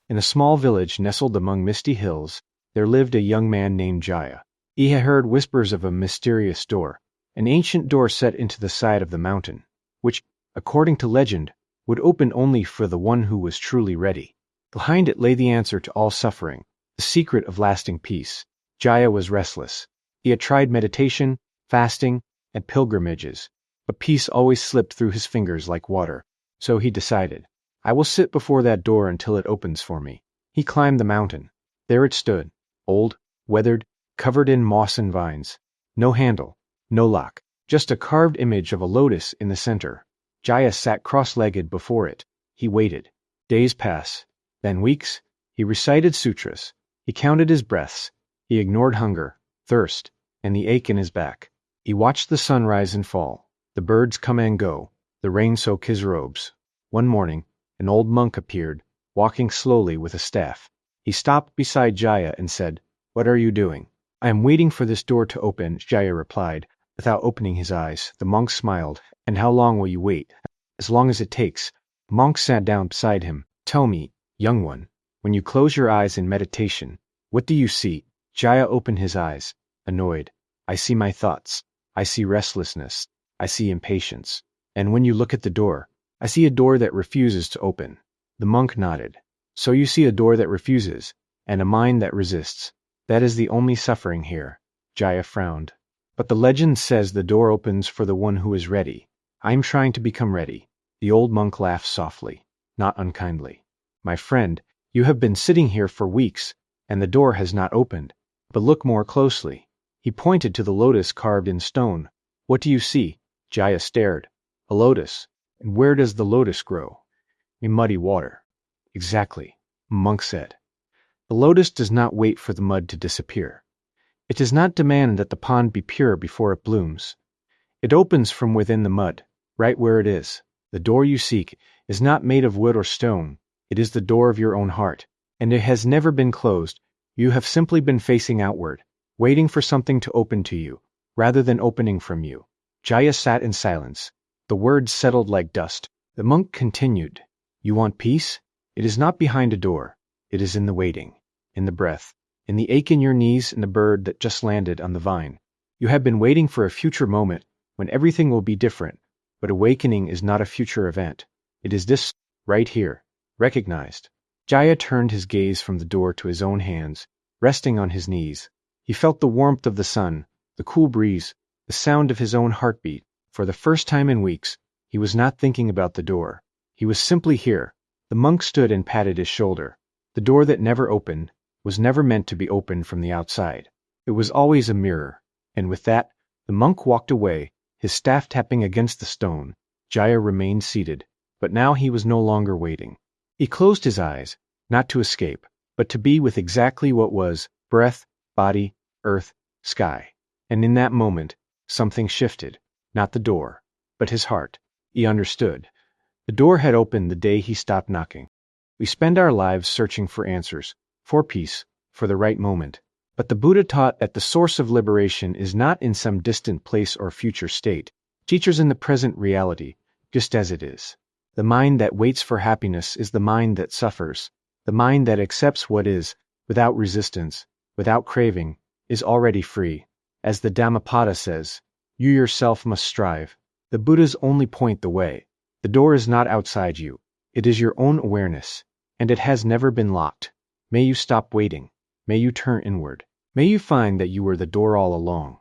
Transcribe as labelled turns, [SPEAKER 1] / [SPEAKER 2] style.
[SPEAKER 1] In a small village nestled among misty hills, there lived a young man named Jaya. He had heard whispers of a mysterious door, an ancient door set into the side of the mountain, which, according to legend, would open only for the one who was truly ready. Behind it lay the answer to all suffering, the secret of lasting peace. Jaya was restless. He had tried meditation, fasting, and pilgrimages, but peace always slipped through his fingers like water. So he decided, I will sit before that door until it opens for me. He climbed the mountain. There it stood, old, weathered, covered in moss and vines. No handle, no lock, just a carved image of a lotus in the center. Jaya sat cross-legged before it. He waited. Days passed, then weeks. He recited sutras. He counted his breaths. He ignored hunger, thirst, and the ache in his back. He watched the sun rise and fall, the birds come and go, the rain soak his robes. One morning, an old monk appeared, walking slowly with a staff. He stopped beside Jaya and said, What are you doing? I am waiting for this door to open, Jaya replied, without opening his eyes. The monk smiled. And how long will you wait? As long as it takes. The monk sat down beside him. Tell me, young one, when you close your eyes in meditation, what do you see? Jaya opened his eyes, annoyed. I see my thoughts. I see restlessness. I see impatience. And when you look at the door, I see a door that refuses to open. The monk nodded. So you see a door that refuses, and a mind that resists. That is the only suffering here. Jaya frowned. But the legend says the door opens for the one who is ready. I am trying to become ready. The old monk laughed softly, not unkindly. My friend, you have been sitting here for weeks, and the door has not opened. But look more closely. He pointed to the lotus carved in stone. What do you see? Jaya stared. A lotus. And where does the lotus grow? In muddy water. Exactly, monk said. The lotus does not wait for the mud to disappear. It does not demand that the pond be pure before it blooms. It opens from within the mud, right where it is. The door you seek is not made of wood or stone. It is the door of your own heart, and it has never been closed. You have simply been facing outward, waiting for something to open to you, rather than opening from you. Jaya sat in silence. The words settled like dust. The monk continued, You want peace? It is not behind a door. It is in the waiting, in the breath, in the ache in your knees and the bird that just landed on the vine. You have been waiting for a future moment when everything will be different, but awakening is not a future event. It is this, right here, recognized. Jaya turned his gaze from the door to his own hands, resting on his knees. He felt the warmth of the sun, the cool breeze, the sound of his own heartbeat. For the first time in weeks, he was not thinking about the door. He was simply here. The monk stood and patted his shoulder. The door that never opened was never meant to be opened from the outside. It was always a mirror. And with that, the monk walked away, his staff tapping against the stone. Jaya remained seated, but now he was no longer waiting. He closed his eyes, not to escape, but to be with exactly what was breath, body, earth, sky. And in that moment, something shifted. Not the door, but his heart. He understood. The door had opened the day he stopped knocking. We spend our lives searching for answers, for peace, for the right moment. But the Buddha taught that the source of liberation is not in some distant place or future state. Teachers in the present reality, just as it is. The mind that waits for happiness is the mind that suffers. The mind that accepts what is, without resistance, without craving, is already free. As the Dhammapada says, you yourself must strive. The Buddhas only point the way. The door is not outside you. It is your own awareness, and it has never been locked. May you stop waiting. May you turn inward. May you find that you were the door all along.